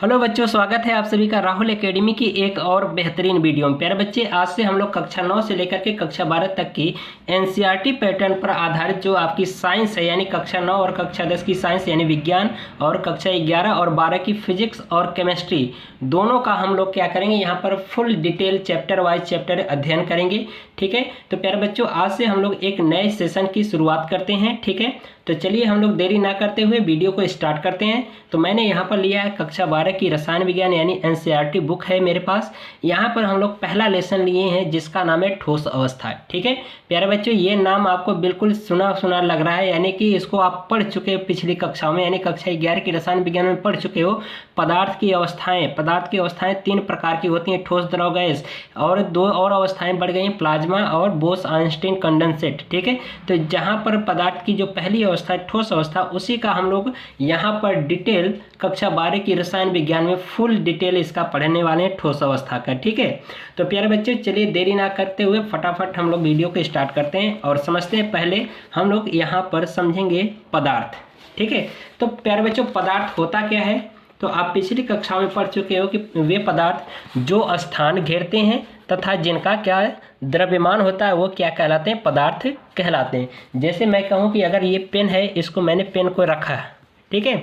Hello बच्चों, स्वागत है आप सभी का राहुल एकेडमी की एक और बेहतरीन वीडियो में। प्यारे बच्चे, आज से हम लोग कक्षा 9 से लेकर के कक्षा 12 तक की एनसीईआरटी पैटर्न पर आधारित जो आपकी साइंस है, यानी कक्षा 9 और कक्षा 10 की साइंस यानी विज्ञान और कक्षा 11 और 12 की फिजिक्स और केमिस्ट्री दोनों का हम लोग क्या करेंगे, यहाँ पर full detail chapter wise chapter अध्ययन करेंगे। ठीक है, तो प्यारे बच्चों, आज से हम लोग एक नए सेशन की शुरुआत करते हैं। ठीक है, तो चलिए हम लोग देरी ना करते हुए वीडियो को स्टार्ट करते हैं। तो मैंने यहाँ पर लिया है कक्षा 12 की रसायन विज्ञान यानी एनसीईआरटी बुक है मेरे पास। यहाँ पर हम लोग पहला लेसन लिए हैं जिसका नाम है ठोस अवस्था। ठीक है प्यारे बच्चों, ये नाम आपको बिल्कुल सुना सुना लग रहा है, यानी कि इसको आप पढ़ चुके हो पिछली कक्षाओं में, यानी कक्षा 11 की रसायन विज्ञान में पढ़ चुके हो। पदार्थ की अवस्थाएं 3 प्रकार की होती हैं, ठोस, द्रव, गैस, और 2 और अवस्थाएं बढ़ गई हैं, प्लाज्मा और बोस-आइंस्टीन कंडेंसेट। ठीक है, तो जहाँ पर पदार्थ की जो पहली अवस्था है ठोस अवस्था, उसी का हम लोग यहाँ पर डिटेल कक्षा 12 की रसायन विज्ञान में फुल डिटेल इसका पढ़ने वाले हैं, ठोस अवस्था का। ठीक है, तो प्यारे बच्चे चलिए देरी ना करते हुए फटाफट हम लोग वीडियो को स्टार्ट करते हैं और समझते हैं। पहले हम लोग यहाँ पर समझेंगे पदार्थ। ठीक है, तो प्यारे बच्चों, पदार्थ होता क्या है, तो आप पिछली कक्षाओं में पढ़ चुके हो कि वे पदार्थ जो स्थान घेरते हैं तथा जिनका क्या है द्रव्यमान होता है, वो क्या कहलाते हैं, पदार्थ कहलाते हैं। जैसे मैं कहूँ कि अगर ये पेन है, इसको मैंने पेन को रखा है, ठीक है,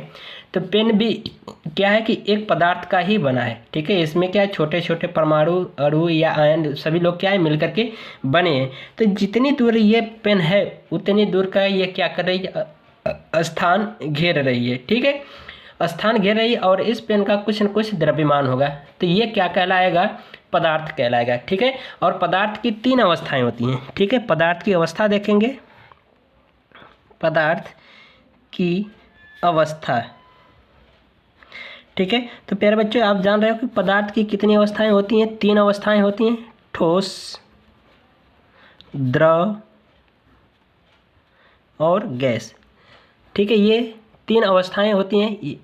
तो पेन भी क्या है कि एक पदार्थ का ही बना है। ठीक है, इसमें क्या है, छोटे छोटे परमाणु, अणु या आयन सभी लोग क्या है मिल करके बने हैं। तो जितनी दूर ये पेन है उतनी दूर का ये क्या कर रही है, स्थान घेर रही है। ठीक है, स्थान घेर रही है और इस पेन का कुछ न कुछ द्रव्यमान होगा, तो ये क्या कहलाएगा, पदार्थ कहलाएगा। ठीक है, और पदार्थ की 3 अवस्थाएं होती हैं। ठीक है, पदार्थ की अवस्था देखेंगे, पदार्थ की अवस्था। ठीक है, तो प्यारे बच्चों, आप जान रहे हो कि पदार्थ की कितनी अवस्थाएं होती हैं, 3 अवस्थाएं होती हैं, ठोस, द्रव और गैस। ठीक है, ये 3 अवस्थाएं होती हैं।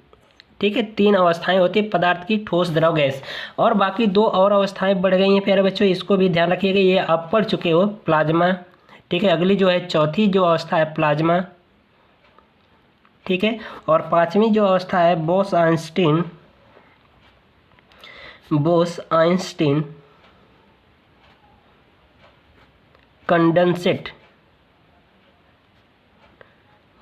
ठीक है, 3 अवस्थाएं होती है पदार्थ की, ठोस, द्रव, गैस, और बाकी 2 और अवस्थाएं बढ़ गई हैं प्यारे बच्चों, इसको भी ध्यान रखिएगा, ये आप पढ़ चुके हो, प्लाज्मा। ठीक है, अगली जो है चौथी जो अवस्था है प्लाज्मा। ठीक है, और 5वीं जो अवस्था है बोस-आइंस्टीन कंडेंसेट,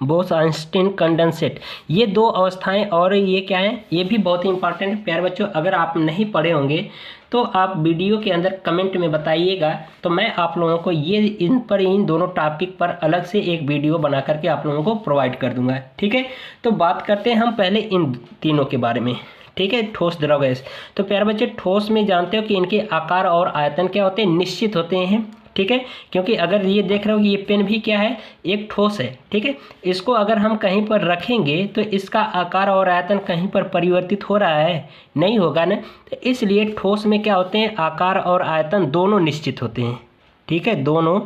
बोस-आइंस्टीन कंडेंसेट। ये 2 अवस्थाएं, और ये क्या है, ये भी बहुत ही इंपॉर्टेंट है प्यारे बच्चों। अगर आप नहीं पढ़े होंगे तो आप वीडियो के अंदर कमेंट में बताइएगा, तो मैं आप लोगों को इन दोनों टॉपिक पर अलग से एक वीडियो बना करके आप लोगों को प्रोवाइड कर दूंगा। ठीक है, तो बात करते हैं हम पहले इन तीनों के बारे में। ठीक है, ठोस, द्रव, गैस। तो प्यारे बच्चे, ठोस में जानते हो कि इनके आकार और आयतन क्या होते हैं, निश्चित होते हैं। ठीक है, क्योंकि अगर ये देख रहे हो कि ये पेन भी क्या है, एक ठोस है। ठीक है, इसको अगर हम कहीं पर रखेंगे तो इसका आकार और आयतन कहीं पर परिवर्तित हो रहा है, नहीं होगा ना। तो इसलिए ठोस में क्या होते हैं, आकार और आयतन दोनों निश्चित होते हैं। ठीक है, दोनों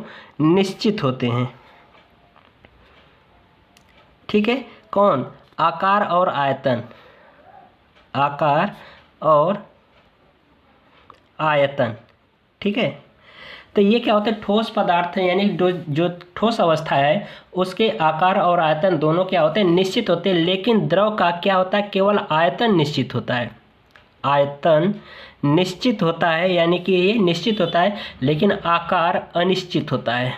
निश्चित होते हैं। ठीक है, कौन, आकार और आयतन, आकार और आयतन। ठीक है, तो ये क्या होता है, ठोस पदार्थ है, यानी जो ठोस अवस्था है उसके आकार और आयतन दोनों क्या होते हैं, निश्चित होते हैं। लेकिन द्रव का क्या होता है, केवल आयतन निश्चित होता है, आयतन निश्चित होता है, यानी कि ये निश्चित होता है, लेकिन आकार अनिश्चित होता है,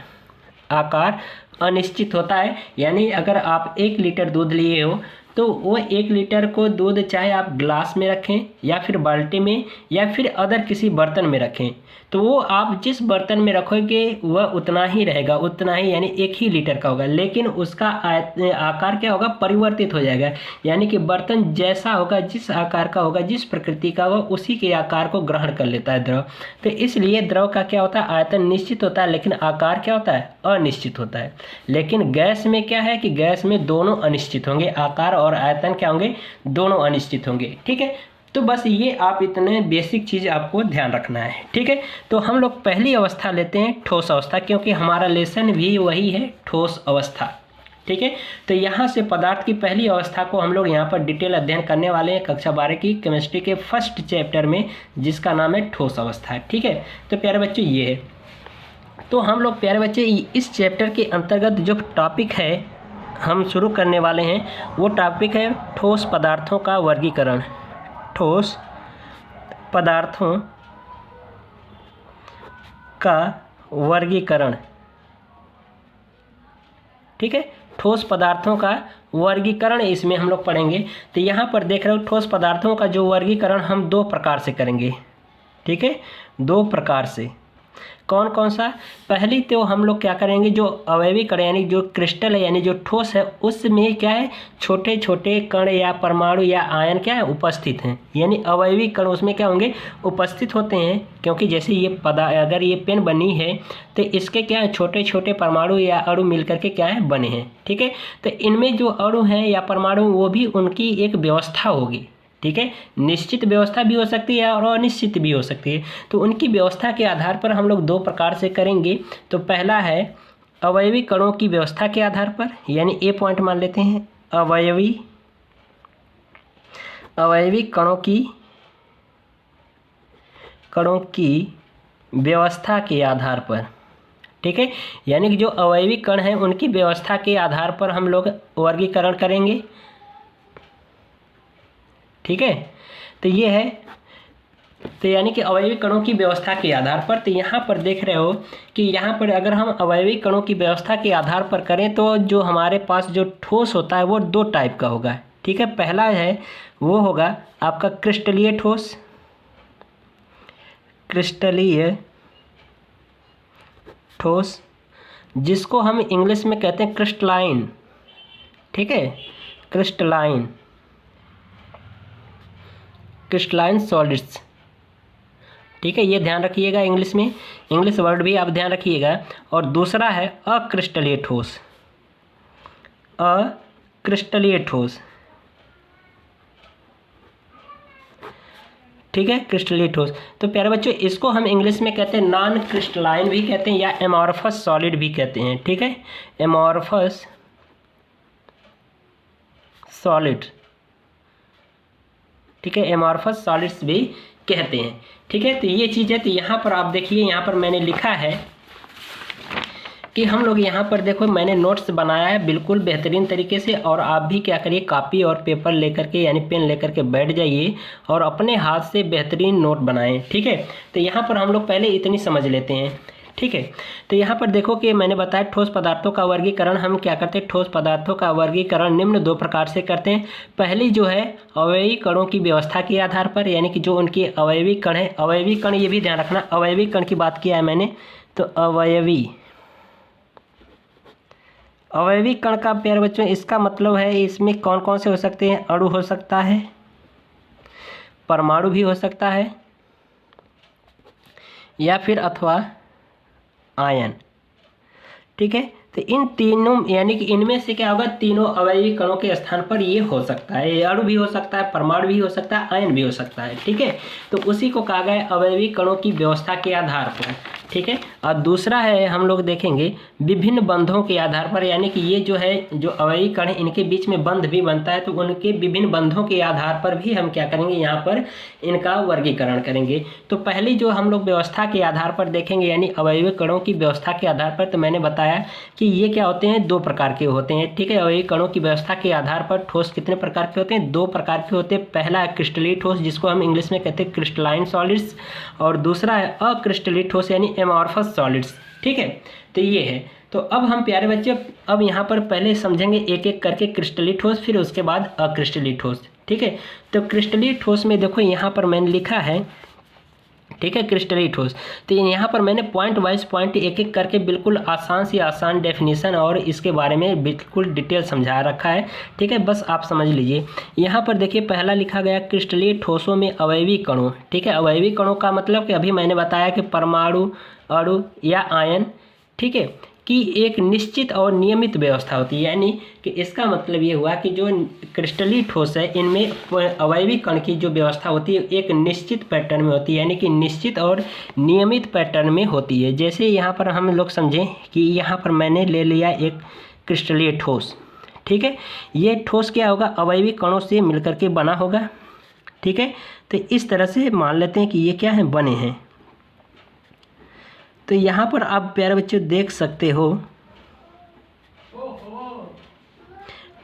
आकार अनिश्चित होता है। यानी अगर आप 1 लीटर दूध लिए हो तो वो 1 लीटर को दूध चाहे आप ग्लास में रखें या फिर बाल्टी में या फिर अदर किसी बर्तन में रखें, तो वो आप जिस बर्तन में रखोगे वह उतना ही रहेगा, उतना ही, यानी 1 ही लीटर का होगा। लेकिन उसका आकार क्या होगा, परिवर्तित हो जाएगा, यानी कि बर्तन जैसा होगा, जिस आकार का होगा, जिस प्रकृति का होगा, उसी के आकार को ग्रहण कर लेता है द्रव। तो इसलिए द्रव का क्या होता है, आयतन निश्चित होता है, लेकिन आकार क्या होता है, अनिश्चित होता है। लेकिन गैस में क्या है कि गैस में दोनों अनिश्चित होंगे, आकार और आयतन क्या होंगे, दोनों अनिश्चित होंगे। ठीक है, तो बस ये आप इतने बेसिक चीज़ आपको ध्यान रखना है। ठीक है, तो हम लोग पहली अवस्था लेते हैं, ठोस अवस्था, क्योंकि हमारा लेसन भी वही है, ठोस अवस्था। ठीक है, तो यहाँ से पदार्थ की पहली अवस्था को हम लोग यहाँ पर डिटेल अध्ययन करने वाले हैं कक्षा 12 की केमिस्ट्री के फर्स्ट चैप्टर में, जिसका नाम है ठोस अवस्था। ठीक है, तो प्यारे बच्चों ये है, तो हम लोग प्यारे बच्चे इस चैप्टर के अंतर्गत जो टॉपिक है हम शुरू करने वाले हैं वो टॉपिक है ठोस पदार्थों का वर्गीकरण। ठोस पदार्थों का वर्गीकरण। ठीक है, ठोस पदार्थों का वर्गीकरण इसमें हम लोग पढ़ेंगे। तो यहाँ पर देख रहे हो ठोस पदार्थों का जो वर्गीकरण हम दो प्रकार से करेंगे। ठीक है, दो प्रकार से। कौन कौन सा? पहली तो हम लोग क्या करेंगे, जो अवयवी कण यानी जो क्रिस्टल है यानी जो ठोस है उसमें क्या है, छोटे छोटे कण या परमाणु या आयन क्या है उपस्थित हैं। यानी अवयवी कण उसमें क्या होंगे, उपस्थित होते हैं। क्योंकि जैसे ये अगर ये पेन बनी है तो इसके क्या है, छोटे छोटे परमाणु या अणु मिलकर के क्या है बने हैं। ठीक है, तो इनमें जो अणु हैं या परमाणु वो भी उनकी एक व्यवस्था होगी। ठीक है, निश्चित व्यवस्था भी हो सकती है और अनिश्चित भी हो सकती है। तो उनकी व्यवस्था के आधार पर हम लोग दो प्रकार से करेंगे। तो पहला है अवयवी कणों की व्यवस्था के आधार पर, यानी ए पॉइंट मान लेते हैं, अवयवी कणों की व्यवस्था के आधार पर। ठीक है, यानी कि जो अवयवी कण हैं उनकी व्यवस्था के आधार पर हम लोग वर्गीकरण करेंगे। ठीक है, तो ये है, तो यानी कि अवयवी कणों की व्यवस्था के आधार पर। तो यहाँ पर देख रहे हो कि यहाँ पर अगर हम अवयवी कणों की व्यवस्था के आधार पर करें तो जो हमारे पास जो ठोस होता है वो दो टाइप का होगा। ठीक है, पहला है वो होगा आपका क्रिस्टलीय ठोस, क्रिस्टलीय ठोस जिसको हम इंग्लिश में कहते हैं क्रिस्टलाइन। ठीक है, क्रिस्टलाइन सॉलिड्स। ठीक है, ये ध्यान रखिएगा, इंग्लिश में इंग्लिश वर्ड भी आप ध्यान रखिएगा। और दूसरा है अक्रिस्टलीय ठोस, अक्रिस्टलीय ठोस। ठीक है, क्रिस्टलीय ठोस। तो प्यारे बच्चों इसको हम इंग्लिश में कहते हैं नॉन क्रिस्टलाइन भी कहते हैं या एमॉर्फस सॉलिड भी कहते हैं। ठीक है, एमॉर्फस सॉलिड। ठीक है, एमॉर्फस सॉलिड्स भी कहते हैं। ठीक है, तो ये चीज़ है। तो यहाँ पर आप देखिए, यहाँ पर मैंने लिखा है कि हम लोग यहाँ पर देखो मैंने नोट्स बनाया है बिल्कुल बेहतरीन तरीके से। और आप भी क्या करिए, कॉपी और पेपर लेकर के यानी पेन लेकर के बैठ जाइए और अपने हाथ से बेहतरीन नोट बनाएं। ठीक है, तो यहाँ पर हम लोग पहले इतनी समझ लेते हैं। ठीक है, तो यहाँ पर देखो कि मैंने बताया ठोस पदार्थों का वर्गीकरण हम क्या करते हैं, ठोस पदार्थों का वर्गीकरण निम्न दो प्रकार से करते हैं। पहली जो है अवयवी कणों की व्यवस्था के आधार पर, यानी कि जो उनके अवयवी कण है, अवयवी कण ये भी ध्यान रखना, अवयवी कण की बात किया है मैंने। तो अवयवी कण का प्यारे बच्चों इसका मतलब है इसमें कौन कौन से हो सकते हैं, अणु हो सकता है, परमाणु भी हो सकता है, या फिर अथवा आयन। ठीक है, तो इन तीनों यानी कि इनमें से क्या होगा, तीनों अवयवी कणों के स्थान पर ये हो सकता है, अणु भी हो सकता है, परमाणु भी हो सकता है, आयन भी हो सकता है। ठीक है, तो उसी को कहा गया अवयवी कणों की व्यवस्था के आधार पर। ठीक है, और दूसरा है हम लोग देखेंगे विभिन्न बंधों के आधार पर, यानी कि ये जो है जो अवयवी कण है इनके बीच में बंध भी बनता है, तो उनके विभिन्न बंधों के आधार पर भी हम क्या करेंगे, यहाँ पर इनका वर्गीकरण करेंगे। तो पहली जो हम लोग व्यवस्था के आधार पर देखेंगे यानी अवयवी कणों की व्यवस्था के आधार पर, तो मैंने बताया कि ये क्या होते हैं, दो प्रकार के होते हैं। ठीक है, अवयवी कणों की व्यवस्था के आधार पर ठोस कितने प्रकार के होते हैं, दो प्रकार के होते हैं। पहला है क्रिस्टलीय ठोस जिसको हम इंग्लिश में कहते हैं क्रिस्टलाइन सॉलिड्स, और दूसरा है अक्रिस्टलीय ठोस यानी एमॉर्फस सॉलिड्स। ठीक है, तो ये है। तो अब हम प्यारे बच्चे अब यहाँ पर पहले समझेंगे एक एक करके क्रिस्टलीय ठोस, फिर उसके बाद अक्रिस्टलीय ठोस। ठीक है, तो क्रिस्टलीय ठोस में देखो यहाँ पर मैंने लिखा है, ठीक है, क्रिस्टलीय ठोस। तो यहाँ पर मैंने पॉइंट वाइज पॉइंट एक एक करके बिल्कुल आसान से आसान डेफिनेशन और इसके बारे में बिल्कुल डिटेल समझा रखा है। ठीक है, बस आप समझ लीजिए। यहाँ पर देखिए पहला लिखा गया क्रिस्टलीय ठोसों में अवयवी कणों। ठीक है, अवयवी कणों का मतलब कि अभी मैंने बताया कि परमाणु, अणु या आयन, ठीक है, की एक निश्चित और नियमित व्यवस्था होती है। यानी कि इसका मतलब ये हुआ कि जो क्रिस्टलीय ठोस है इनमें अवयवी कण की जो व्यवस्था होती है एक निश्चित पैटर्न में होती है, यानी कि निश्चित और नियमित पैटर्न में होती है। जैसे यहाँ पर हम लोग समझें कि यहाँ पर मैंने ले लिया एक क्रिस्टलीय ठोस। ठीक है, ये ठोस क्या होगा, अवयवी कणों से मिलकर के बना होगा। ठीक है, तो इस तरह से मान लेते हैं कि ये क्या है, बने हैं। तो यहाँ पर आप प्यारे बच्चों देख सकते हो,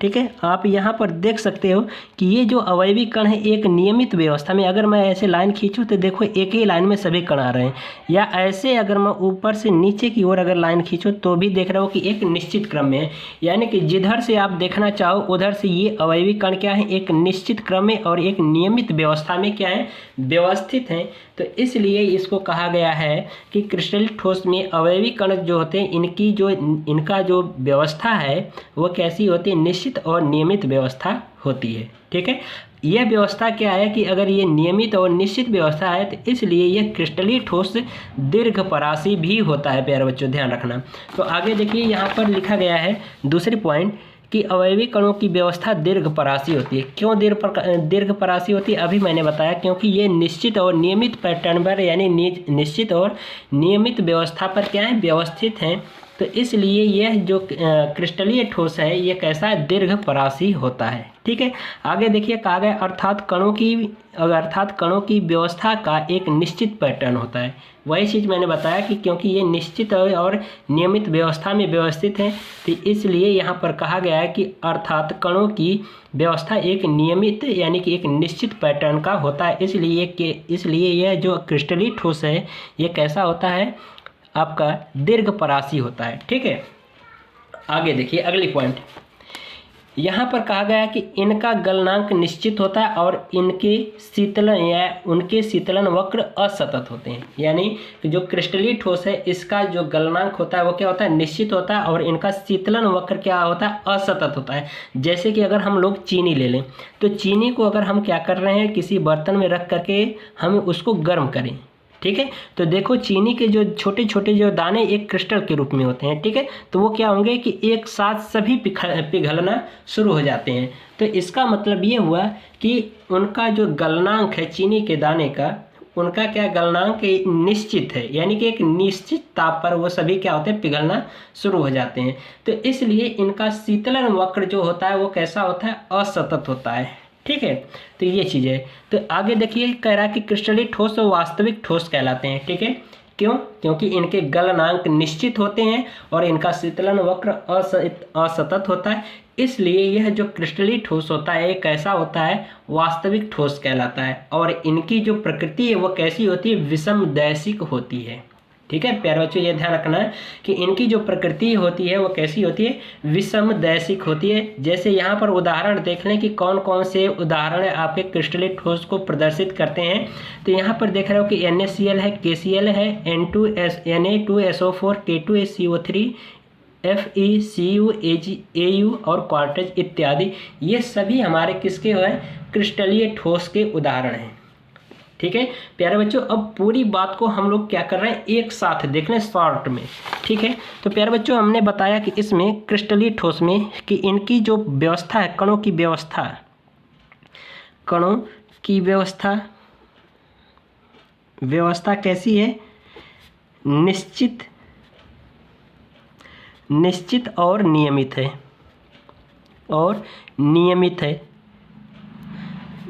ठीक है। आप यहाँ पर देख सकते हो कि ये जो अवयवी कण है एक नियमित व्यवस्था में, अगर मैं ऐसे लाइन खींचूँ तो देखो एक ही लाइन में सभी कण आ रहे हैं, या ऐसे अगर मैं ऊपर से नीचे की ओर अगर लाइन खींचूँ तो भी देख रहा हो कि एक निश्चित क्रम में है, यानी कि जिधर से आप देखना चाहो उधर से ये अवयवी कण क्या है, एक निश्चित क्रम में और एक नियमित व्यवस्था में क्या है, व्यवस्थित हैं। तो इसलिए इसको कहा गया है कि क्रिस्टलीय ठोस में अवयवी कण जो होते हैं इनका जो व्यवस्था है वो कैसी होती है, निश्चित और नियमित व्यवस्था होती है। ठीक है, यह व्यवस्था क्या है कि अगर ये नियमित और निश्चित व्यवस्था है तो इसलिए यह क्रिस्टलीय ठोस दीर्घपरासी भी होता है। प्यारे बच्चों ध्यान रखना। तो आगे देखिए यहाँ पर लिखा गया है दूसरी पॉइंट कि अवयवी कणों की व्यवस्था दीर्घपरासी होती है। क्यों दीर्घपरासी होती है, अभी मैंने बताया, क्योंकि ये निश्चित और नियमित पैटर्न पर यानी निश्चित और नियमित व्यवस्था पर क्या है, व्यवस्थित हैं। तो इसलिए यह जो क्रिस्टलीय ठोस है ये कैसा है, दीर्घपरासी होता है। ठीक है, आगे देखिए कहा गया अर्थात कणों की व्यवस्था का एक निश्चित पैटर्न होता है। वही चीज़ मैंने बताया कि क्योंकि ये निश्चित और नियमित व्यवस्था में व्यवस्थित है तो इसलिए यहाँ पर कहा गया है कि अर्थात कणों की व्यवस्था एक नियमित यानी कि एक निश्चित पैटर्न का होता है। इसलिए यह जो क्रिस्टलीय ठोस है ये कैसा होता है, आपका दीर्घपरासी होता है। ठीक है, आगे देखिए अगली पॉइंट, यहाँ पर कहा गया है कि इनका गलनांक निश्चित होता है और उनके शीतलन वक्र असतत होते हैं। यानी कि जो क्रिस्टलीय ठोस है इसका जो गलनांक होता है वो क्या होता है, निश्चित होता है और इनका शीतलन वक्र क्या होता है, असतत होता है। जैसे कि अगर हम लोग चीनी ले लें तो चीनी को अगर हम क्या कर रहे हैं, किसी बर्तन में रख करके हम उसको गर्म करें, ठीक है, तो देखो चीनी के जो छोटे छोटे जो दाने एक क्रिस्टल के रूप में होते हैं। ठीक है, तो वो क्या होंगे कि एक साथ सभी पिघलना शुरू हो जाते हैं। तो इसका मतलब ये हुआ कि उनका जो गलनांक है चीनी के दाने का, उनका क्या गलनांक निश्चित है, यानी कि एक निश्चित ताप पर वो सभी क्या होते हैं, पिघलना शुरू हो जाते हैं। तो इसलिए इनका शीतलन वक्र जो होता है वो कैसा होता है, असतत होता है। ठीक है, तो ये चीज़ है। तो आगे देखिए कह रहा है कि क्रिस्टलीय ठोस और वास्तविक ठोस कहलाते हैं। ठीक है, क्यों, क्योंकि इनके गलनांक निश्चित होते हैं और इनका शीतलन वक्र असतत होता है। इसलिए यह जो क्रिस्टलीय ठोस होता है ये कैसा होता है, वास्तविक ठोस कहलाता है। और इनकी जो प्रकृति है वो कैसी होती है, विषमदैशिक होती है। ठीक है प्यारे बच्चों, ये ध्यान रखना है कि इनकी जो प्रकृति होती है वो कैसी होती है, विषमदैशिक होती है। जैसे यहाँ पर उदाहरण देख लें कि कौन कौन से उदाहरण आपके क्रिस्टलीय ठोस को प्रदर्शित करते हैं। तो यहाँ पर देख रहे हो कि NaCl है, KCl है, Na2SO4, K2SCO3, FeCu, Au और क्वार्टज इत्यादि, ये सभी हमारे किसके हैं, क्रिस्टलीय ठोस के उदाहरण हैं। ठीक है प्यारे बच्चों, अब पूरी बात को हम लोग क्या कर रहे हैं, एक साथ देख लें शॉर्ट में। ठीक है, तो प्यारे बच्चों हमने बताया कि इसमें क्रिस्टलीय ठोस में कि इनकी जो व्यवस्था है, कणों की व्यवस्था कैसी है, निश्चित और नियमित है,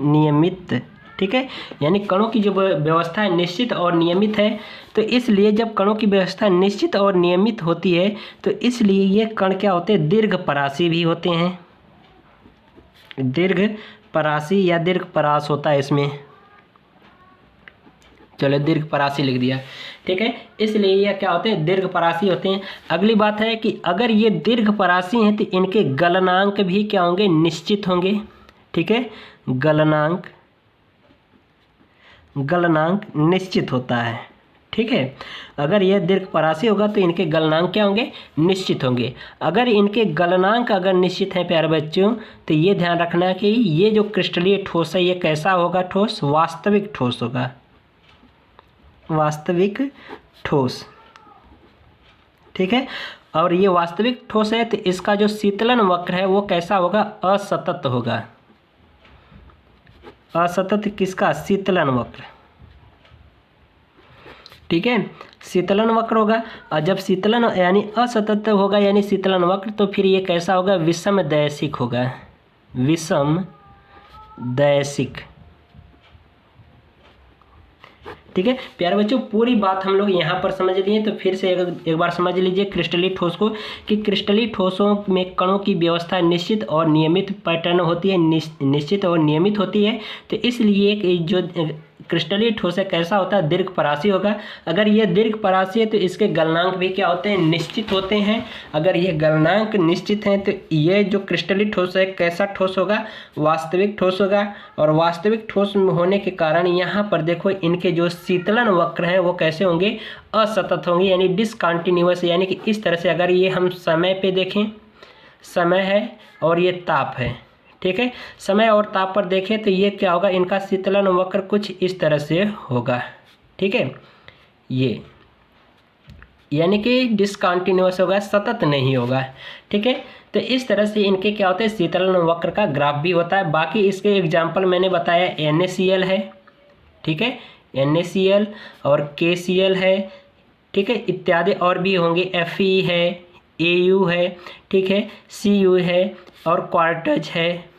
नियमित। ठीक है, यानी कणों की जो व्यवस्था है निश्चित और नियमित है। तो इसलिए जब कणों की व्यवस्था निश्चित और नियमित होती है तो इसलिए ये कण क्या होते हैं, दीर्घपरासी भी होते हैं। दीर्घपरासी या दीर्घपरास होता है इसमें, चलो दीर्घपरासी लिख दिया। ठीक है, इसलिए ये क्या होते हैं, दीर्घपरासी होते हैं। अगली बात है कि अगर ये दीर्घपरासी हैं तो इनके गलनांक भी क्या होंगे, निश्चित होंगे। ठीक है, गलनांक निश्चित होता है। ठीक है, अगर यह दीर्घपरासी होगा तो इनके गलनांक क्या होंगे, निश्चित होंगे। अगर इनके गलनांक अगर निश्चित है प्यारे बच्चों तो ये ध्यान रखना कि ये जो क्रिस्टलीय ठोस है ये कैसा होगा, ठोस, वास्तविक ठोस होगा, वास्तविक ठोस। ठीक है, और ये वास्तविक ठोस है तो इसका जो शीतलन वक्र है वो कैसा होगा, असतत होगा। असतत किसका, शीतलन वक्र। ठीक है, शीतलन वक्र होगा। और जब शीतलन यानी असतत होगा यानी शीतलन वक्र, तो फिर ये कैसा होगा, विषमदैशिक होगा, विषमदैशिक। ठीक है प्यारे बच्चों, पूरी बात हम लोग यहाँ पर समझ लिए। तो फिर से एक बार समझ लीजिए क्रिस्टलीय ठोस को, कि क्रिस्टलीय ठोसों में कणों की व्यवस्था निश्चित और नियमित पैटर्न होती है, निश्चित और नियमित होती है। तो इसलिए जो क्रिस्टलीय ठोस है कैसा होता है, दीर्घपरासी होगा। अगर ये दीर्घपरासी है तो इसके गलनांक भी क्या होते हैं, निश्चित होते हैं। अगर ये गलनांक निश्चित हैं तो ये जो क्रिस्टलीय ठोस है कैसा ठोस होगा, वास्तविक ठोस होगा। और वास्तविक ठोस होने के कारण यहाँ पर देखो इनके जो शीतलन वक्र हैं वो कैसे होंगे, असतत होंगे, यानी डिसकंटिन्यूअस। यानी कि इस तरह से अगर ये हम समय पे देखें, समय है और ये ताप है, ठीक है, समय और ताप पर देखें तो ये क्या होगा, इनका शीतलन वक्र कुछ इस तरह से होगा, ठीक है। ये यानी कि डिसकंटिन्यूअस होगा, सतत नहीं होगा, ठीक है। तो इस तरह से इनके क्या होते हैं, शीतलन वक्र का ग्राफ भी होता है। बाकी इसके एग्जाम्पल मैंने बताया NaCl है, ठीक है, NaCl और KCl है, ठीक है, इत्यादि और भी होंगे, Fe है, Au है, ठीक है, Cu है और क्वार्टज है,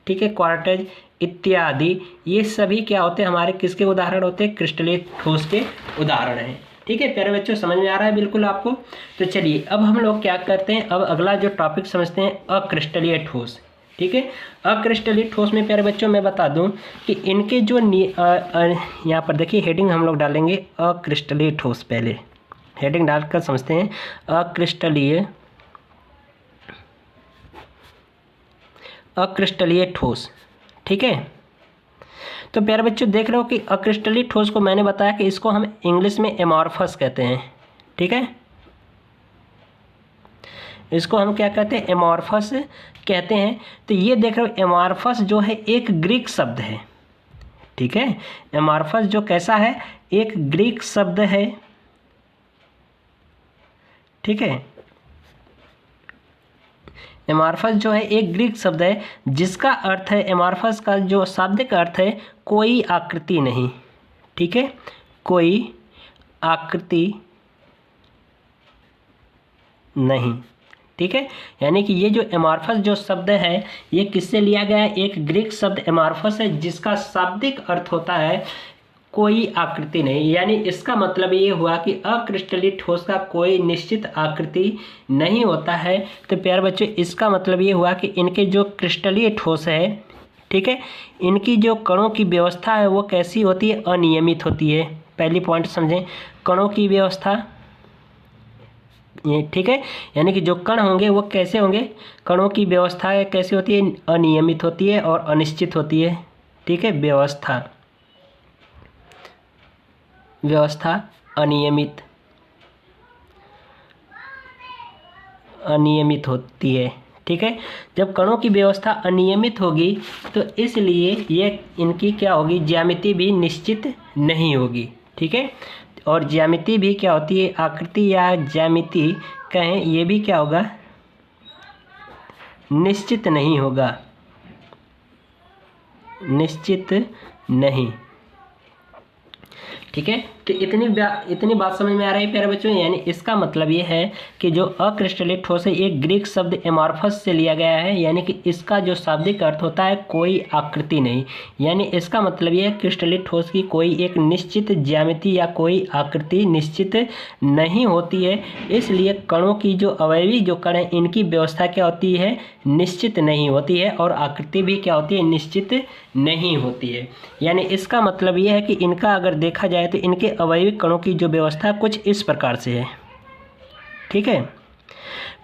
ठीक है, क्वार्टज इत्यादि। ये सभी क्या होते हैं, हमारे किसके उदाहरण होते हैं, क्रिस्टलीय ठोस के उदाहरण हैं। ठीक है प्यारे बच्चों, समझ में आ रहा है बिल्कुल आपको। तो चलिए अब हम लोग क्या करते हैं, अब अगला जो टॉपिक समझते हैं अक्रिस्टलीय ठोस। ठीक है, अक्रिस्टलीय ठोस में प्यारे बच्चों मैं बता दूं कि इनके जो यहाँ पर देखिए हेडिंग हम लोग डालेंगे अक्रिस्टलीय ठोस। पहले हेडिंग डालकर समझते हैं अक्रिस्टलीय ठोस। ठीक है, तो प्यारे बच्चों देख रहे हो कि अक्रिस्टलीय ठोस को मैंने बताया कि इसको हम इंग्लिश में एमॉर्फस कहते हैं। ठीक है, इसको हम क्या कहते हैं, एमॉर्फस कहते हैं। तो ये देख रहे हो एमॉर्फस जो है एक ग्रीक शब्द है। ठीक है, एमॉर्फस जो कैसा है, एक ग्रीक शब्द है। ठीक है, एमॉर्फस जो है एक ग्रीक शब्द है जिसका अर्थ है, एमॉर्फस का जो शाब्दिक अर्थ है कोई आकृति नहीं। ठीक है, कोई आकृति नहीं। ठीक है, यानी कि ये जो एमॉर्फस जो शब्द है ये किससे लिया गया है, एक ग्रीक शब्द एमॉर्फस है जिसका शाब्दिक अर्थ होता है कोई आकृति नहीं। यानी इसका मतलब ये हुआ कि अक्रिस्टलीय ठोस का कोई निश्चित आकृति नहीं होता है। तो प्यारे बच्चों इसका मतलब ये हुआ कि इनके जो क्रिस्टलीय ठोस है, ठीक है, इनकी जो कणों की व्यवस्था है वो कैसी होती है, अनियमित होती है। पहली पॉइंट समझें, कणों की व्यवस्था, ये ठीक है, यानी कि जो कण होंगे वो कैसे होंगे, कणों की व्यवस्था कैसी होती है, अनियमित होती है और अनिश्चित होती है। ठीक है, व्यवस्था अनियमित होती है। ठीक है, जब कणों की व्यवस्था अनियमित होगी तो इसलिए ये इनकी क्या होगी, ज्यामिति भी निश्चित नहीं होगी। ठीक है, और ज्यामिति भी क्या होती है, आकृति या ज्यामिति कहें, ये भी क्या होगा, निश्चित नहीं होगा, निश्चित नहीं। ठीक है, तो इतनी बात समझ में आ रही है प्यारे बच्चों। यानी इसका मतलब ये है कि जो अक्रिस्टलीय ठोस है एक ग्रीक शब्द एमॉर्फस से लिया गया है, यानी कि इसका जो शाब्दिक अर्थ होता है कोई आकृति नहीं। यानी इसका मतलब ये है क्रिस्टलीय ठोस की कोई एक निश्चित ज्यामिति या कोई आकृति निश्चित नहीं होती है। इसलिए कणों की जो अवयवी जो कण है इनकी व्यवस्था क्या होती है, निश्चित नहीं होती है, और आकृति भी क्या होती है, निश्चित नहीं होती है। यानी इसका मतलब ये है कि इनका अगर देखा जाए तो इनके अवयवी कणों की जो व्यवस्था कुछ इस प्रकार से है। ठीक है,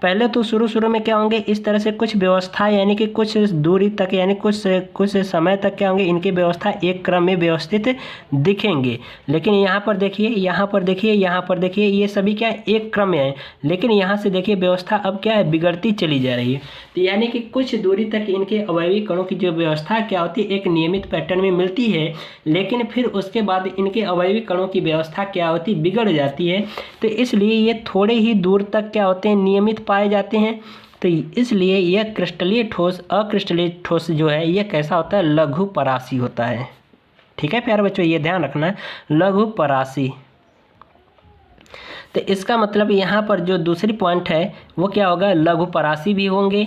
पहले तो शुरू में क्या होंगे, इस तरह से कुछ व्यवस्था, यानी कि कुछ दूरी तक, यानी कुछ समय तक क्या होंगे, इनकी व्यवस्था एक क्रम में व्यवस्थित दिखेंगे। लेकिन यहाँ पर देखिए, ये सभी क्या है, एक क्रम में है। लेकिन यहाँ से देखिए व्यवस्था अब क्या है, बिगड़ती चली जा रही है। तो यानी कि कुछ दूरी तक इनके अवयवी कणों की जो व्यवस्था क्या होती है, एक नियमित पैटर्न में मिलती है। लेकिन फिर उसके बाद इनके अवयवी कणों की व्यवस्था क्या होती, बिगड़ जाती है। तो इसलिए ये थोड़े ही दूर तक क्या होते हैं, नियमित पाए जाते हैं। तो इसलिए यह क्रिस्टलीय ठोस, अक्रिस्टलीय ठोस जो है ये कैसा होता है, लघु परासी होता है। ठीक है प्यारे बच्चों, ये ध्यान रखना, लघु परासी। तो इसका मतलब यहाँ पर जो दूसरी पॉइंट है वो क्या होगा, लघु परासी भी होंगे।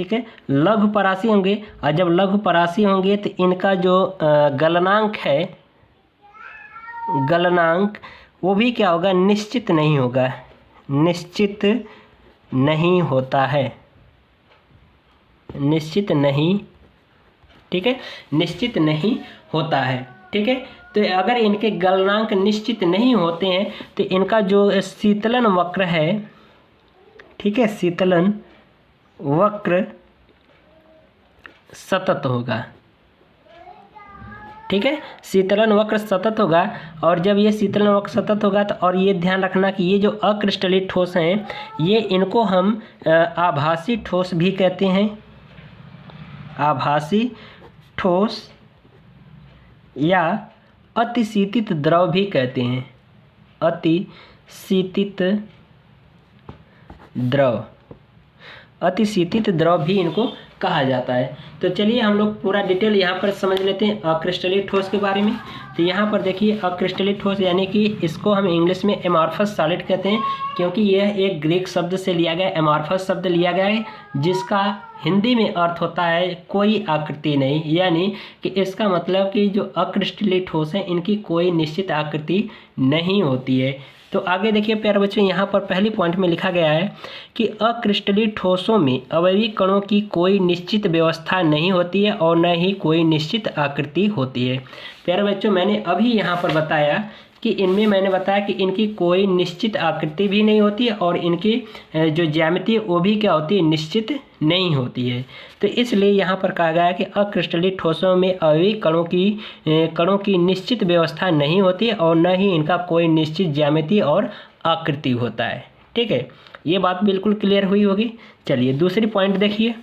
ठीक है, लघुपरासी होंगे। और जब लघुपरासी होंगे तो इनका जो गलनांक है, गलनांक वो भी क्या होगा, निश्चित नहीं होगा, निश्चित नहीं होता है, निश्चित नहीं, ठीक है, निश्चित नहीं होता है, ठीक है। तो अगर इनके गलनांक निश्चित नहीं होते हैं तो इनका जो शीतलन वक्र है, ठीक है, शीतलन वक्र सतत होगा, ठीक है, शीतलन वक्र सतत होगा। और जब ये शीतलन वक्र सतत होगा तो और ये ध्यान रखना कि ये जो अक्रिस्टलित ठोस हैं ये इनको हम आभासी ठोस भी कहते हैं, आभासी ठोस या अतिशीतित द्रव भी कहते हैं, अतिशीतित द्रव, अतिशीतित द्रव भी इनको कहा जाता है। तो चलिए हम लोग पूरा डिटेल यहाँ पर समझ लेते हैं अक्रिस्टलित ठोस के बारे में। तो यहाँ पर देखिए अक्रिस्टलित ठोस यानी कि इसको हम इंग्लिश में एमॉर्फस सॉलिड कहते हैं, क्योंकि यह एक ग्रीक शब्द से लिया गया, एमॉर्फस शब्द लिया गया है, जिसका हिंदी में अर्थ होता है कोई आकृति नहीं, यानी कि इसका मतलब कि जो अक्रिस्टलित ठोस हैं इनकी कोई निश्चित आकृति नहीं होती है। तो आगे देखिए प्यारे बच्चों, यहाँ पर पहली पॉइंट में लिखा गया है कि अक्रिस्टलित ठोसों में अवयवी कणों की कोई निश्चित व्यवस्था नहीं होती है और न ही कोई निश्चित आकृति होती है। प्यारे बच्चों, मैंने अभी यहाँ पर बताया कि इनमें मैंने बताया कि इनकी कोई निश्चित आकृति भी नहीं होती है और इनकी जो ज्यामिति वो भी क्या होती है, निश्चित नहीं होती है। तो इसलिए यहाँ पर कहा गया है कि अक्रिस्टलित ठोसों में अवयवी कणों की निश्चित व्यवस्था नहीं होती है और न ही इनका कोई निश्चित ज्यामिति और आकृति होता है, ठीक है। ये बात बिल्कुल क्लियर हुई होगी। चलिए दूसरी पॉइंट देखिए।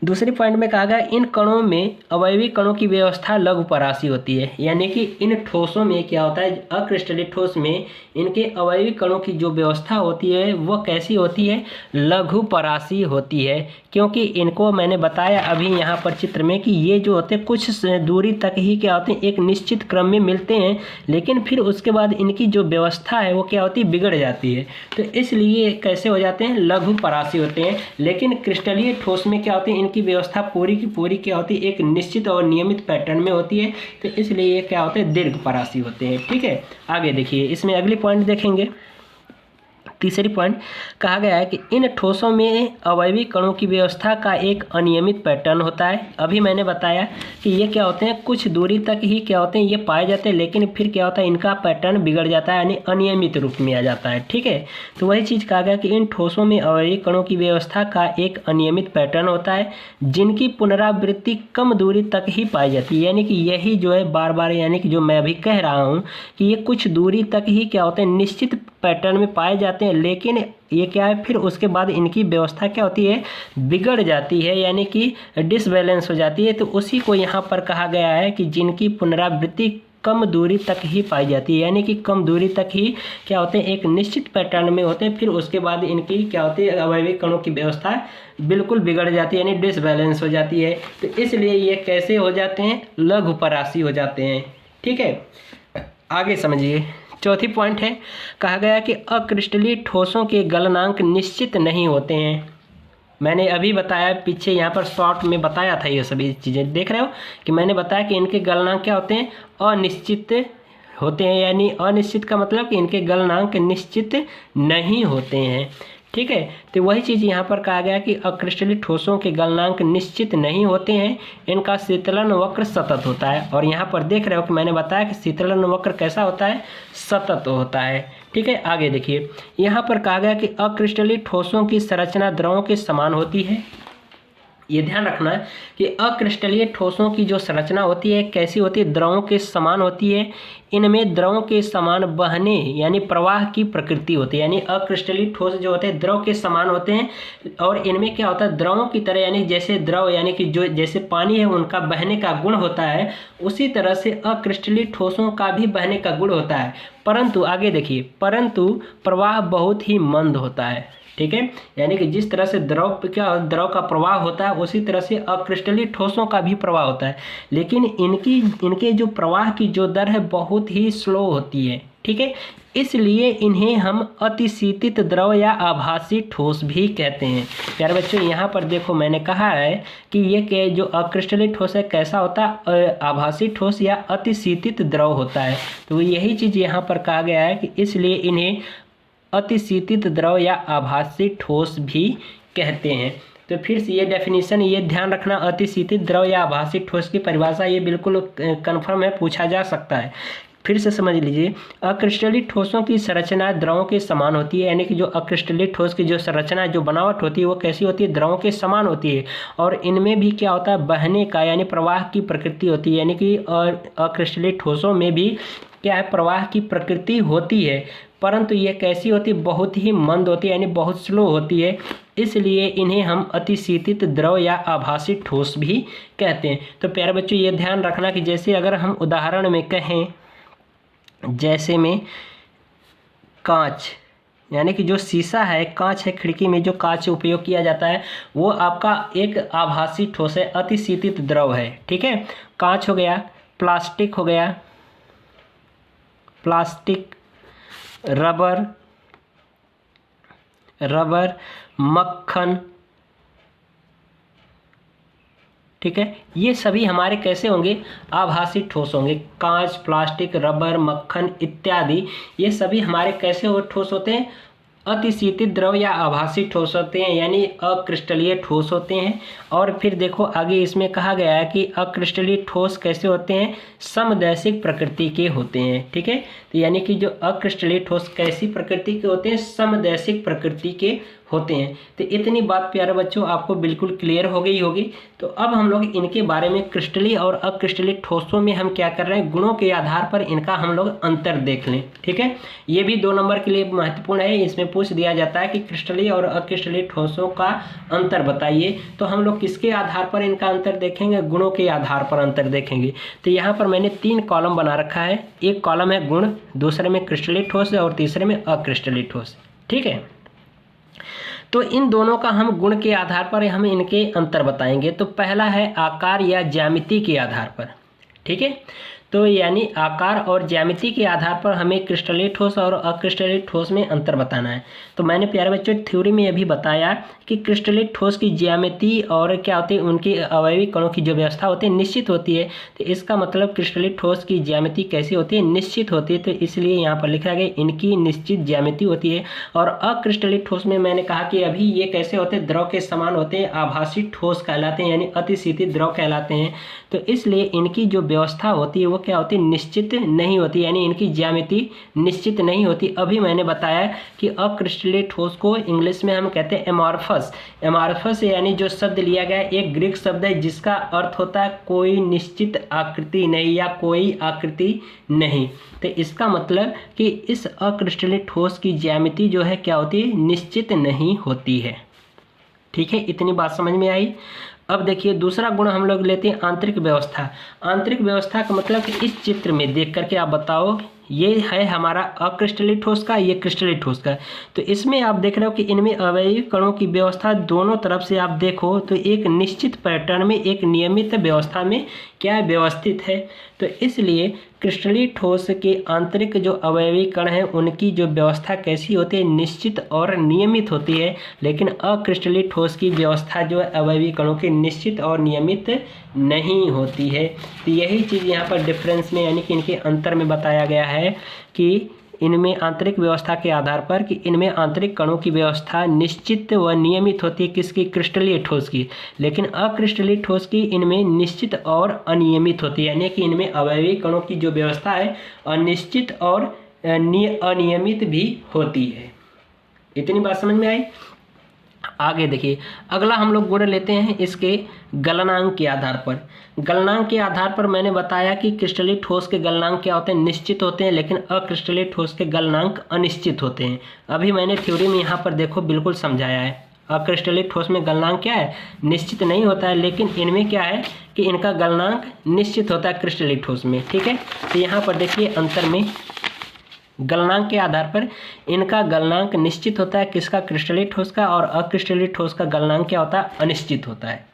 दूसरी पॉइंट में कहा गया इन कणों में अवयवी कणों की व्यवस्था लघुपरासी होती है, यानी कि इन ठोसों में क्या होता है, अक्रिस्टलित ठोस में इनके अवयवी कणों की जो व्यवस्था होती है वो कैसी होती है, लघुपरासी होती है। क्योंकि इनको मैंने बताया अभी यहाँ पर चित्र में कि ये जो होते हैं कुछ दूरी तक ही क्या होते हैं, एक निश्चित क्रम में मिलते हैं, लेकिन फिर उसके बाद इनकी जो व्यवस्था है वो क्या होती है, बिगड़ जाती है। तो इसलिए कैसे हो जाते हैं, लघुपरासी होते हैं। लेकिन क्रिस्टलीय ठोस में क्या होती है, इनकी व्यवस्था पूरी की पूरी क्या होती है, एक निश्चित और नियमित पैटर्न में होती है। तो इसलिए ये क्या होते हैं, दीर्घपरासी होते हैं, ठीक है। आगे देखिए, इसमें अगली पॉइंट देखेंगे। तीसरी पॉइंट कहा गया है कि इन ठोसों में अवयवी कणों की व्यवस्था का एक अनियमित पैटर्न होता है। अभी मैंने बताया कि ये क्या होते हैं, कुछ दूरी तक ही क्या होते हैं, ये पाए जाते हैं, लेकिन फिर क्या होता है, इनका पैटर्न बिगड़ जाता है, यानी अनियमित रूप में आ जाता है, ठीक है। तो वही चीज़ कहा गया कि इन ठोसों में अवयवी कणों की व्यवस्था का एक अनियमित पैटर्न होता है, जिनकी पुनरावृत्ति कम दूरी तक ही पाई जाती है। यानी कि यही जो है बार बार, यानी कि जो मैं अभी कह रहा हूँ कि ये कुछ दूरी तक ही क्या होते हैं, निश्चित पैटर्न में पाए जाते हैं, लेकिन ये क्या है, फिर उसके बाद इनकी व्यवस्था क्या होती है, बिगड़ जाती है, यानी कि डिसबैलेंस हो जाती है। तो उसी को यहाँ पर कहा गया है कि जिनकी पुनरावृत्ति कम दूरी तक ही पाई जाती है, यानी कि कम दूरी तक ही क्या होते हैं, एक निश्चित पैटर्न में होते हैं, फिर उसके बाद इनकी क्या होती है, अवयवी कणों की व्यवस्था बिल्कुल बिगड़ जाती है, यानी डिसबैलेंस हो जाती है। तो इसलिए ये कैसे हो जाते हैं, लघुपरासी हो जाते हैं, ठीक है। आगे समझिए, चौथी पॉइंट है, कहा गया कि अक्रिस्टलीय ठोसों के गलनांक निश्चित नहीं होते हैं। मैंने अभी बताया, पीछे यहाँ पर शॉर्ट में बताया था, ये सभी चीज़ें देख रहे हो कि मैंने बताया कि इनके गलनांक क्या होते हैं, अनिश्चित होते हैं। यानी अनिश्चित का मतलब कि इनके गलनांक निश्चित नहीं होते हैं, ठीक है। तो वही चीज़ यहाँ पर कहा गया कि अक्रिस्टलित ठोसों के गलनांक निश्चित नहीं होते हैं, इनका शीतलन वक्र सतत होता है। और यहाँ पर देख रहे हो कि मैंने बताया कि शीतलन वक्र कैसा होता है, सतत होता है, ठीक है। आगे देखिए, यहाँ पर कहा गया कि अक्रिस्टलित ठोसों की संरचना द्रवों के समान होती है। ये ध्यान रखना है कि अक्रिस्टलीय ठोसों की जो संरचना होती है कैसी होती है, द्रवों के समान होती है। इनमें द्रवों के समान बहने यानी प्रवाह की प्रकृति होती है, यानी अक्रिस्टलीय ठोस जो होते हैं द्रव के समान होते हैं, और इनमें क्या होता है, द्रवों की तरह, यानी जैसे द्रव यानी कि जो जैसे पानी है उनका बहने का गुण होता है, उसी तरह से अक्रिस्टलीय ठोसों का भी बहने का गुण होता है। परंतु आगे देखिए, परंतु प्रवाह बहुत ही मंद होता है, ठीक है। यानी कि जिस तरह से द्रव का प्रवाह होता है, उसी तरह से अक्रिस्टलीय ठोसों का भी प्रवाह होता है, लेकिन इनके जो प्रवाह की जो दर है बहुत ही स्लो होती है, ठीक है। इसलिए इन्हें हम अतिशीतित द्रव या आभासी ठोस भी कहते हैं। प्यारे बच्चों यहाँ पर देखो मैंने कहा है कि ये जो अक्रिस्टलीय ठोस है कैसा होता है, आभासी ठोस या अतिशीतित द्रव होता है। तो यही चीज़ यहाँ पर कहा गया है कि इसलिए इन्हें अतिशीतित द्रव या आभासी ठोस भी कहते हैं। तो फिर से ये डेफिनेशन ये ध्यान रखना, अतिशीतित द्रव या आभासी ठोस की परिभाषा ये बिल्कुल कन्फर्म है, पूछा जा सकता है। फिर से समझ लीजिए, अक्रिस्टलीय ठोसों की संरचना द्रवों के समान होती है, यानी कि जो अक्रिस्टलीय ठोस की जो संरचना जो बनावट होती है वो कैसी होती है, द्रवों के समान होती है। और इनमें भी क्या होता है, बहने का यानी प्रवाह की प्रकृति होती है, यानी कि अक्रिस्टलीय ठोसों में भी क्या है, प्रवाह की प्रकृति होती है, परंतु ये कैसी होती है, बहुत ही मंद होती है, यानी बहुत स्लो होती है। इसलिए इन्हें हम अतिशीतित द्रव या आभासी ठोस भी कहते हैं। तो प्यारे बच्चों ये ध्यान रखना कि जैसे अगर हम उदाहरण में कहें, जैसे में कांच, यानी कि जो शीशा है, कांच है, खिड़की में जो कांच उपयोग किया जाता है वो आपका एक आभासी ठोस है, अतिशीतित द्रव है, ठीक है। कांच हो गया, प्लास्टिक हो गया, प्लास्टिक, रबर, मक्खन, ठीक है, ये सभी हमारे कैसे होंगे, आभासी ठोस होंगे। कांच, प्लास्टिक, रबर, मक्खन इत्यादि ये सभी हमारे कैसे ठोस होते हैं, अतिशीतित द्रव या आभासी ठोस होते हैं, यानी अक्रिस्टलीय ठोस होते हैं। और फिर देखो आगे इसमें कहा गया है कि अक्रिस्टलीय ठोस कैसे होते हैं, समदैशिक प्रकृति के होते हैं, ठीक है। तो यानी कि जो अक्रिस्टलीय ठोस कैसी प्रकृति के होते हैं, समदैशिक प्रकृति के होते हैं। तो इतनी बात प्यारे बच्चों आपको बिल्कुल क्लियर हो गई होगी। तो अब हम लोग इनके बारे में क्रिस्टलीय और अक्रिस्टलीय ठोसों में हम क्या कर रहे हैं, गुणों के आधार पर इनका हम लोग अंतर देख लें, ठीक है। ये भी 2 नंबर के लिए महत्वपूर्ण है, इसमें पूछ दिया जाता है कि क्रिस्टलीय और अक्रिस्टलीय ठोसों का अंतर बताइए। तो हम लोग किसके आधार पर इनका अंतर देखेंगे, गुणों के आधार पर अंतर देखेंगे। तो यहाँ पर मैंने 3 कॉलम बना रखा है, एक कॉलम है गुण, दूसरे में क्रिस्टलीय ठोस और तीसरे में अक्रिस्टलीय ठोस, ठीक है। तो इन दोनों का हम गुण के आधार पर हम इनके अंतर बताएंगे। तो पहला है आकार या ज्यामिति के आधार पर, ठीक है। तो यानी आकार और ज्यामिति के आधार पर हमें क्रिस्टलीय ठोस और अक्रिस्टलीय ठोस में अंतर बताना है। तो मैंने प्यारे बच्चों थ्योरी में अभी बताया कि क्रिस्टलीय ठोस की ज्यामिति और क्या होती है, उनकी अवयवी कणों की जो व्यवस्था होती है निश्चित होती है। तो इसका मतलब क्रिस्टलीय ठोस की ज्यामिति कैसी होती है, निश्चित होती है। तो इसलिए यहाँ पर लिखा गया इनकी निश्चित ज्यामिति होती है। और अक्रिस्टलीय ठोस में मैंने कहा कि अभी ये कैसे होते हैं, द्रव के समान होते हैं, आभासी ठोस कहलाते हैं, यानी अतिशीतित द्रव कहलाते हैं। तो इसलिए इनकी जो व्यवस्था होती है वो क्या होती है, निश्चित नहीं होती, यानी इनकी ज्यामिति निश्चित नहीं होती। अभी मैंने बताया कि अक्रिस्टलीय ठोस को इंग्लिश में हम कहते हैं एमॉर्फस। एमॉर्फस यानी जो शब्द लिया गया है एक ग्रीक शब्द है जिसका अर्थ होता है कोई निश्चित आकृति नहीं या कोई आकृति नहीं। तो इसका मतलब कि इस अक्रिस्टलीय ठोस की ज्यामिति जो है क्या होती है, निश्चित नहीं होती है, ठीक है। इतनी बात समझ में आई। अब देखिए दूसरा गुण हम लोग लेते हैं आंतरिक व्यवस्था। आंतरिक व्यवस्था का मतलब कि इस चित्र में देख करके आप बताओ, ये है हमारा अक्रिस्टलीय ठोस का, ये क्रिस्टलीय ठोस का। तो इसमें आप देख रहे हो कि इनमें अवयवी कणों की व्यवस्था दोनों तरफ से आप देखो तो एक निश्चित पैटर्न में, एक नियमित व्यवस्था में क्या व्यवस्थित है। तो इसलिए क्रिस्टलीय ठोस के आंतरिक जो अवयवी कण हैं उनकी जो व्यवस्था कैसी होती है, निश्चित और नियमित होती है। लेकिन अक्रिस्टलीय ठोस की व्यवस्था जो है अवयवी कणों की निश्चित और नियमित नहीं होती है। तो यही चीज़ यहाँ पर डिफरेंस में यानी कि इनके अंतर में बताया गया है कि इनमें आंतरिक व्यवस्था के आधार पर कि इनमें आंतरिक कणों की व्यवस्था निश्चित व नियमित होती है, किसकी, क्रिस्टलीय ठोस की। लेकिन अक्रिस्टलीय ठोस की इनमें निश्चित और अनियमित होती है, यानी कि इनमें अवयवी कणों की जो व्यवस्था है अनिश्चित और अनियमित भी होती है। इतनी बात समझ में आई। आगे देखिए अगला हम लोग गुण लेते हैं इसके गलनांक के आधार पर। गलनांक के आधार पर मैंने बताया कि क्रिस्टलीय ठोस के गलनांक क्या होते हैं, निश्चित होते हैं, लेकिन अक्रिस्टलीय ठोस के गलनांक अनिश्चित होते हैं। अभी मैंने थ्योरी में यहाँ पर देखो बिल्कुल समझाया है। अक्रिस्टलीय ठोस में गलनांक क्या है, निश्चित नहीं होता है, लेकिन इनमें क्या है कि इनका गलनांक निश्चित होता है क्रिस्टलीय ठोस में, ठीक है। तो यहाँ पर देखिए अंतर में गलनांक के आधार पर इनका गलनांक निश्चित होता है, किसका, क्रिस्टलीय ठोस का, और अक्रिस्टलीय ठोस का गलनांक क्या होता है, अनिश्चित होता है,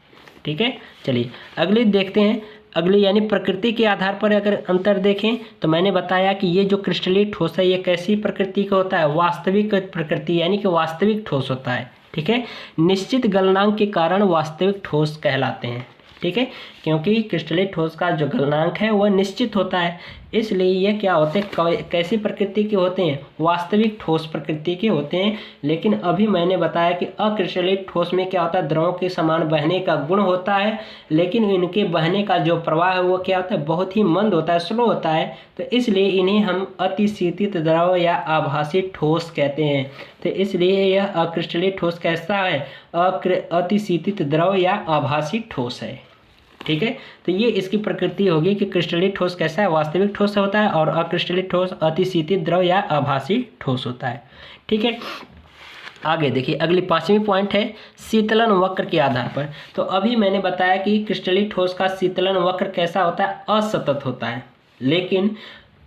ठीक है। चलिए अगली देखते हैं अगली यानी प्रकृति के आधार पर अगर अंतर देखें तो मैंने बताया कि ये जो क्रिस्टलीय ठोस है ये कैसी प्रकृति का होता है, वास्तविक प्रकृति यानी कि वास्तविक ठोस होता है। ठीक है, निश्चित गलनांक के कारण वास्तविक ठोस कहलाते हैं। ठीक है, क्योंकि क्रिस्टलीय ठोस का जो गलनांक है वह निश्चित होता है, इसलिए ये क्या होते हैं, कैसी प्रकृति के होते हैं, वास्तविक ठोस प्रकृति के होते हैं। लेकिन अभी मैंने बताया कि अक्रिस्टलीय ठोस में क्या होता है, द्रवों के समान बहने का गुण होता है, लेकिन इनके बहने का जो प्रवाह है वो क्या होता है, बहुत ही मंद होता है, स्लो होता है। तो इसलिए इन्हें हम अतिशीतित द्रव या आभासी ठोस कहते हैं। तो इसलिए यह अक्रिस्टलीय ठोस कैसा है, अतिशीतित द्रव या आभासी ठोस है। ठीक है, तो ये इसकी प्रकृति होगी कि क्रिस्टलीय ठोस कैसा है, वास्तविक ठोस होता है, और अक्रिस्टलीय ठोस अतिशीतित द्रव या आभासी ठोस होता है। ठीक है, आगे देखिए अगली 5वीं पॉइंट है शीतलन वक्र के आधार पर। तो अभी मैंने बताया कि क्रिस्टलीय ठोस का शीतलन वक्र कैसा होता है, असतत होता है, लेकिन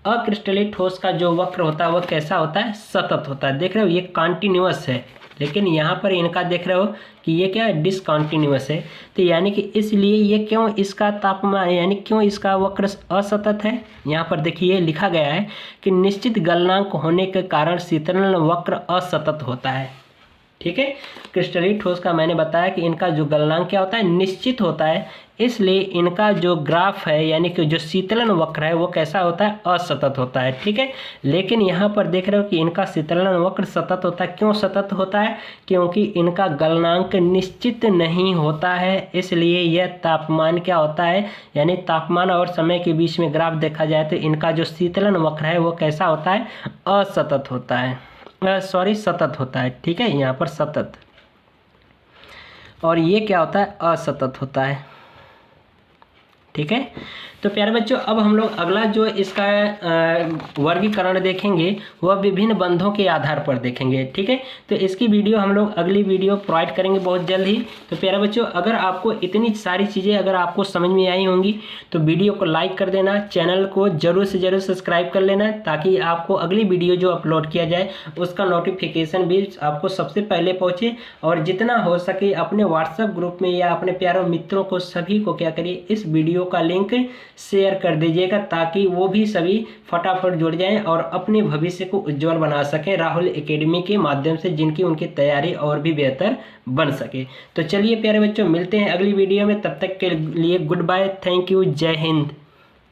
अक्रिस्टलीय ठोस का जो वक्र होता है वह कैसा होता है, सतत होता है। देख रहे हो ये कॉन्टिन्यूअस है, लेकिन यहाँ पर इनका देख रहे हो कि ये क्या है, डिसकॉन्टिन्यूअस है। तो यानी कि इसलिए ये क्यों इसका तापमान यानी क्यों इसका वक्र असतत है, यहाँ पर देखिए लिखा गया है कि निश्चित गलनांक होने के कारण शीतलन वक्र असतत होता है। ठीक है, क्रिस्टलीय ठोस का मैंने बताया कि इनका जो गलनांक क्या होता है, निश्चित होता है, इसलिए इनका जो ग्राफ है यानी कि जो शीतलन वक्र है वो कैसा होता है, असतत होता है। ठीक है, लेकिन यहाँ पर देख रहे हो कि इनका शीतलन वक्र सतत होता है। क्यों सतत होता है, क्योंकि इनका गलनांक निश्चित नहीं होता है, इसलिए यह तापमान क्या होता है, यानी तापमान और समय के बीच में ग्राफ देखा जाए तो इनका जो शीतलन वक्र है वो कैसा होता है, असतत होता है, सतत होता है। ठीक है, यहाँ पर सतत, और ये क्या होता है, असतत होता है। ठीक है, तो प्यारे बच्चों अब हम लोग अगला जो इसका वर्गीकरण देखेंगे वह विभिन्न बंधों के आधार पर देखेंगे। ठीक है, तो इसकी वीडियो हम लोग अगली वीडियो प्रोवाइड करेंगे बहुत जल्द ही। तो प्यारे बच्चों अगर आपको इतनी सारी चीज़ें अगर आपको समझ में आई होंगी तो वीडियो को लाइक कर देना, चैनल को जरूर से जरूर सब्सक्राइब कर लेना, ताकि आपको अगली वीडियो जो अपलोड किया जाए उसका नोटिफिकेशन भी आपको सबसे पहले पहुँचे। और जितना हो सके अपने व्हाट्सएप ग्रुप में या अपने प्यारे मित्रों को सभी को क्या करिए, इस वीडियो का लिंक शेयर कर दीजिएगा, ताकि वो भी सभी फटाफट जुड़ जाएं और अपने भविष्य को उज्जवल बना सकें राहुल एकेडमी के माध्यम से, जिनकी उनकी तैयारी और भी बेहतर बन सके। तो चलिए प्यारे बच्चों मिलते हैं अगली वीडियो में, तब तक के लिए गुड बाय, थैंक यू, जय हिंद।